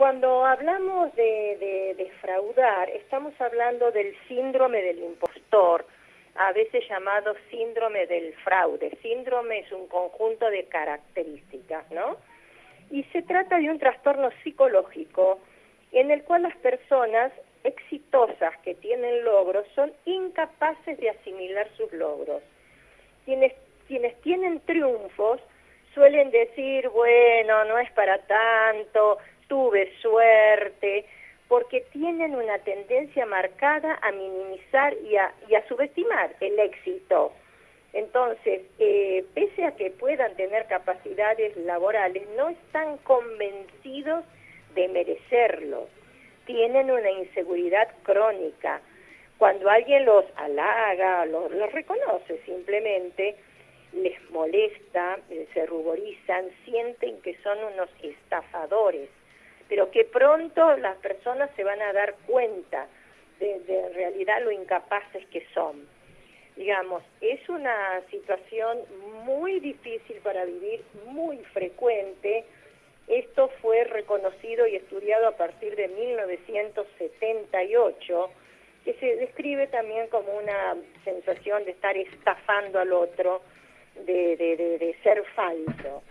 Cuando hablamos de defraudar, estamos hablando del síndrome del impostor, a veces llamado síndrome del fraude. Síndrome es un conjunto de características, ¿no? Y se trata de un trastorno psicológico en el cual las personas exitosas que tienen logros son incapaces de asimilar sus logros. Quienes tienen triunfos suelen decir, bueno, no es para tanto, tuve suerte, porque tienen una tendencia marcada a minimizar y a subestimar el éxito. Entonces, pese a que puedan tener capacidades laborales, no están convencidos de merecerlo. Tienen una inseguridad crónica. Cuando alguien los halaga, los reconoce simplemente, les molesta, se ruborizan, sienten que son unos estafadores, pero que pronto las personas se van a dar cuenta de en realidad lo incapaces que son. Digamos, es una situación muy difícil para vivir, muy frecuente. Esto fue reconocido y estudiado a partir de 1978, que se describe también como una sensación de estar estafando al otro, de ser falso,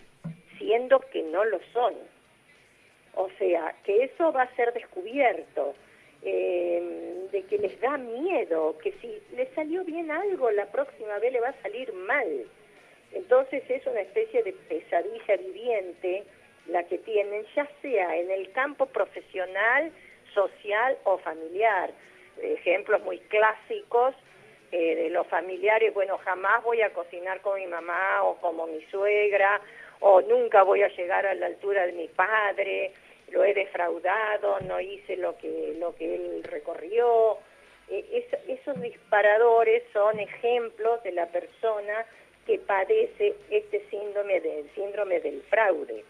siendo que no lo son. O sea, que eso va a ser descubierto, de que les da miedo, que si les salió bien algo, la próxima vez le va a salir mal. Entonces es una especie de pesadilla viviente la que tienen, ya sea en el campo profesional, social o familiar. Ejemplos muy clásicos de los familiares, bueno, jamás voy a cocinar con mi mamá o como mi suegra, o nunca voy a llegar a la altura de mi padre, lo he defraudado, no hice lo que él recorrió. Esos disparadores son ejemplos de la persona que padece este síndrome del fraude.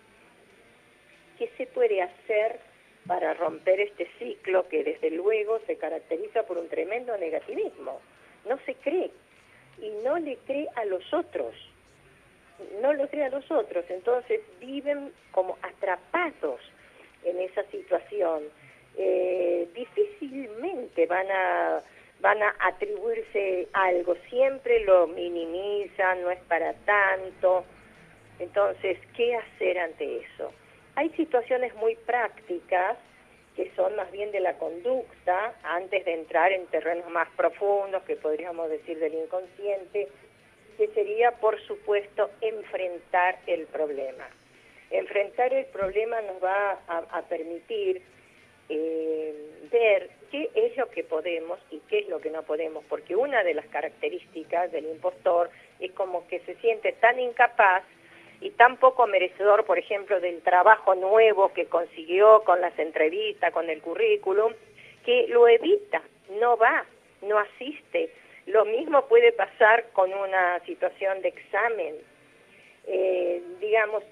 ¿Qué se puede hacer para romper este ciclo que desde luego se caracteriza por un tremendo negativismo? No se cree y no le cree a los otros. No lo cree a los otros, entonces viven como atrapados en esa situación. Difícilmente van a atribuirse algo, siempre lo minimizan, no es para tanto. Entonces, ¿qué hacer ante eso? Hay situaciones muy prácticas que son más bien de la conducta, antes de entrar en terrenos más profundos, que podríamos decir del inconsciente, que sería, por supuesto, enfrentar el problema. Enfrentar el problema nos va a permitir ver qué es lo que podemos y qué es lo que no podemos, porque una de las características del impostor es como que se siente tan incapaz y tan poco merecedor, por ejemplo, del trabajo nuevo que consiguió con las entrevistas, con el currículum, que lo evita, no va, no asiste. Lo mismo puede pasar con una situación de examen. Digamos,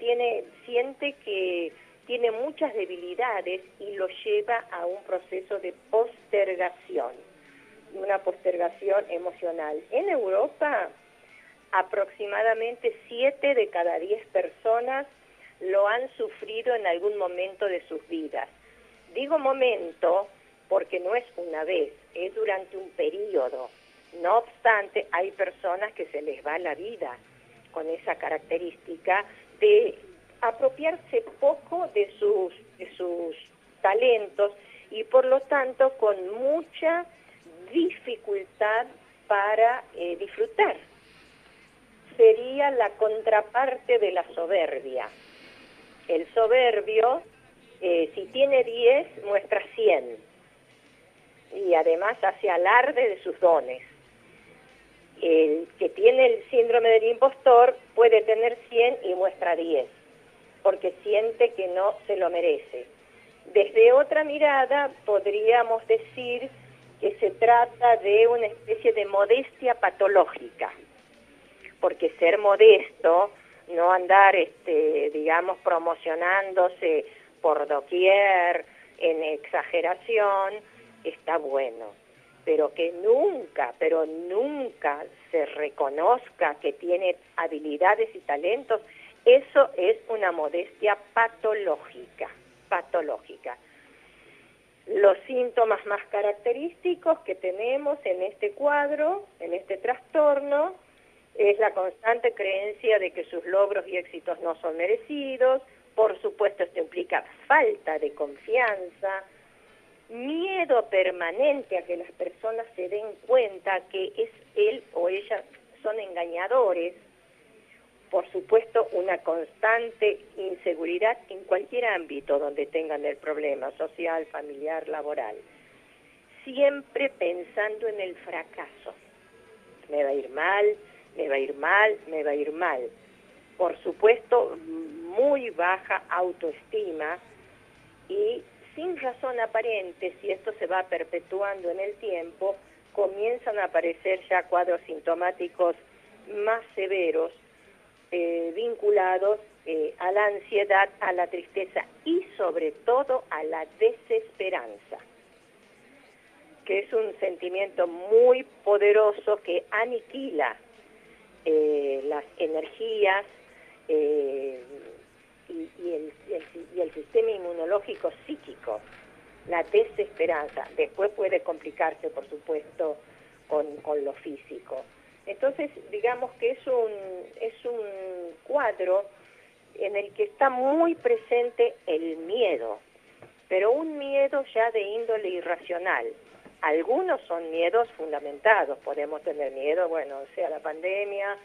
siente que tiene muchas debilidades y lo lleva a un proceso de postergación, una postergación emocional. En Europa, aproximadamente 7 de cada 10 personas lo han sufrido en algún momento de sus vidas. Digo momento porque no es una vez, es durante un periodo. No obstante, hay personas que se les va la vida con esa característica de apropiarse poco de sus talentos y por lo tanto con mucha dificultad para disfrutar. Sería la contraparte de la soberbia. El soberbio, si tiene 10, muestra 100 y además hace alarde de sus dones. El que tiene el síndrome del impostor puede tener 100 y muestra 10, porque siente que no se lo merece. Desde otra mirada podríamos decir que se trata de una especie de modestia patológica, porque ser modesto, no andar, digamos, promocionándose por doquier, en exageración, está bueno. Pero que nunca, pero nunca se reconozca que tiene habilidades y talentos, eso es una modestia patológica. patológica. Los síntomas más característicos que tenemos en este cuadro, en este trastorno, es la constante creencia de que sus logros y éxitos no son merecidos. Por supuesto, esto implica falta de confianza, miedo permanente a que las personas se den cuenta que es él o ella son engañadores. Por supuesto, una constante inseguridad en cualquier ámbito donde tengan el problema, social, familiar, laboral. Siempre pensando en el fracaso. Me va a ir mal, me va a ir mal, me va a ir mal. Por supuesto, muy baja autoestima y sin razón aparente, si esto se va perpetuando en el tiempo, comienzan a aparecer ya cuadros sintomáticos más severos, vinculados a la ansiedad, a la tristeza y sobre todo a la desesperanza, que es un sentimiento muy poderoso que aniquila las energías y el sistema inmunológico psíquico. La desesperanza después puede complicarse, por supuesto, con lo físico. Entonces, digamos que es un cuadro en el que está muy presente el miedo, pero un miedo ya de índole irracional. Algunos son miedos fundamentados, podemos tener miedo, bueno, sea a la pandemia,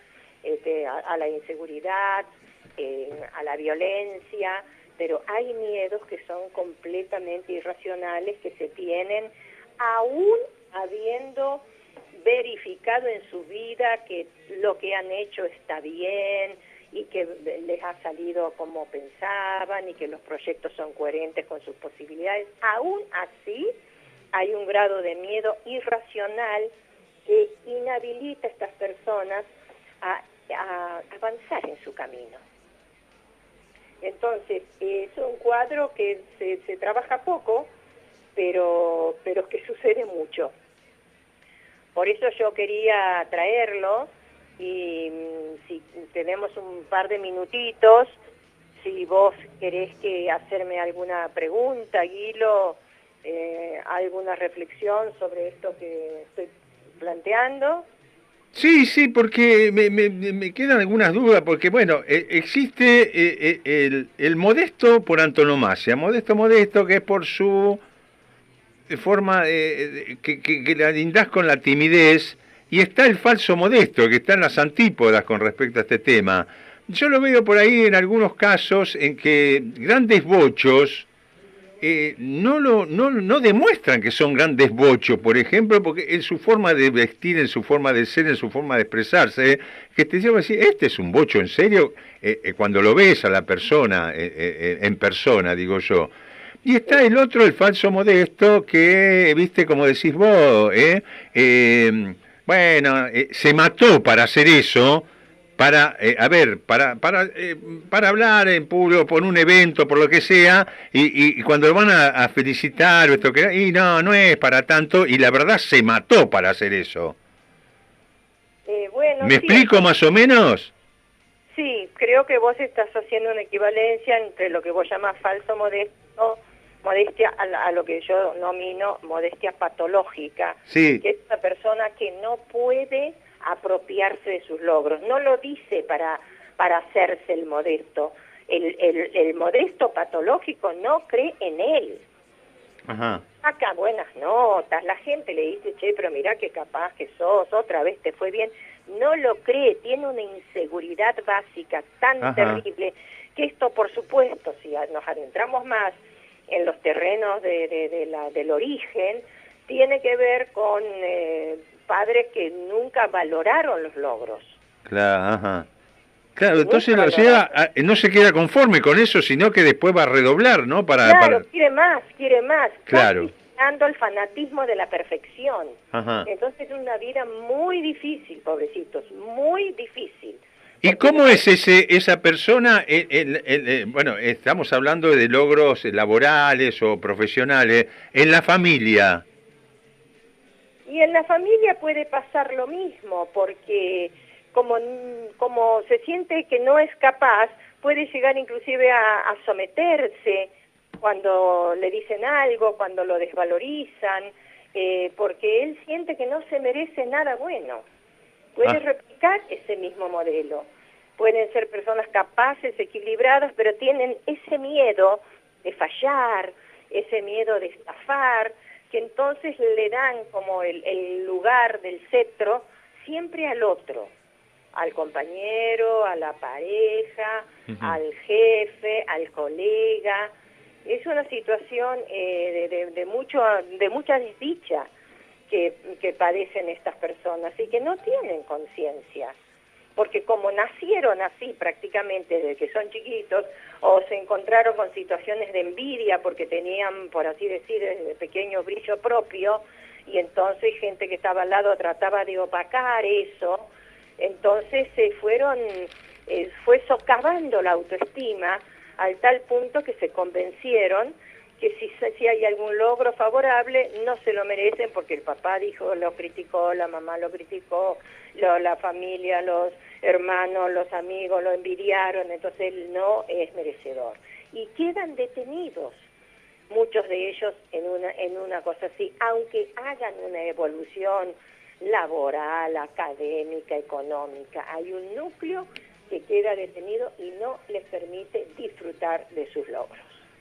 a la inseguridad, a la violencia, pero hay miedos que son completamente irracionales, que se tienen aún habiendo verificado en su vida que lo que han hecho está bien y que les ha salido como pensaban y que los proyectos son coherentes con sus posibilidades. Aún así, hay un grado de miedo irracional que inhabilita a estas personas a avanzar en su camino. Entonces, es un cuadro que se trabaja poco, pero que sucede mucho. Por eso yo quería traerlo y si tenemos un par de minutitos, si vos querés hacerme alguna pregunta, Guilo, alguna reflexión sobre esto que estoy planteando. Sí, porque me quedan algunas dudas, porque bueno, existe el modesto por antonomasia, modesto, que es por su forma que la lindás con la timidez, y está el falso modesto, que está en las antípodas con respecto a este tema. Yo lo veo por ahí en algunos casos en que grandes bochos no demuestran que son grandes bochos, por ejemplo, porque en su forma de vestir, en su forma de ser, en su forma de expresarse, que te lleva a decir, este es un bocho en serio, cuando lo ves a la persona, en persona, digo yo. Y está el otro, el falso modesto, que, viste, como decís vos, se mató para hacer eso, para para hablar en público, por un evento, por lo que sea, y cuando lo van a felicitar, o esto que, y no es para tanto, y la verdad se mató para hacer eso. Bueno, ¿Me sí, explico más o menos? sí, creo que vos estás haciendo una equivalencia entre lo que vos llamás falso modesto, modestia a lo que yo nomino modestia patológica, Sí. que es una persona que no puede apropiarse de sus logros, no lo dice para hacerse el modesto. El modesto patológico no cree en él. Ajá. Saca buenas notas, la gente le dice, che, pero mirá qué capaz que sos, otra vez te fue bien. No lo cree, tiene una inseguridad básica tan terrible que esto, por supuesto, si nos adentramos más en los terrenos del origen, tiene que ver con padres que nunca valoraron los logros. Claro, entonces o sea, no se queda conforme con eso, sino que después va a redoblar, ¿no? Claro, quiere más, claro. casi llegando al fanatismo de la perfección. Ajá. Entonces es una vida muy difícil, pobrecitos, muy difícil. ¿Y cómo es esa persona? Bueno, estamos hablando de logros laborales o profesionales, en la familia. Y en la familia puede pasar lo mismo, porque como se siente que no es capaz, puede llegar inclusive a someterse cuando le dicen algo, cuando lo desvalorizan, porque él siente que no se merece nada bueno. Puede replicar ese mismo modelo. Pueden ser personas capaces, equilibradas, pero tienen ese miedo de fallar, ese miedo de estafar, que entonces le dan como el lugar del cetro siempre al otro, al compañero, a la pareja, al jefe, al colega. Es una situación de mucha desdicha que padecen estas personas y que no tienen conciencia, porque como nacieron así prácticamente desde que son chiquitos, o se encontraron con situaciones de envidia porque tenían, por así decir, de pequeño brillo propio, y entonces gente que estaba al lado trataba de opacar eso, entonces fue socavando la autoestima al tal punto que se convencieron que si hay algún logro favorable no se lo merecen porque el papá lo criticó, la mamá lo criticó, la familia, los hermanos, los amigos lo envidiaron, entonces él no es merecedor. Y quedan detenidos muchos de ellos en una cosa así, aunque hagan una evolución laboral, académica, económica. Hay un núcleo que queda detenido y no les permite disfrutar de sus logros.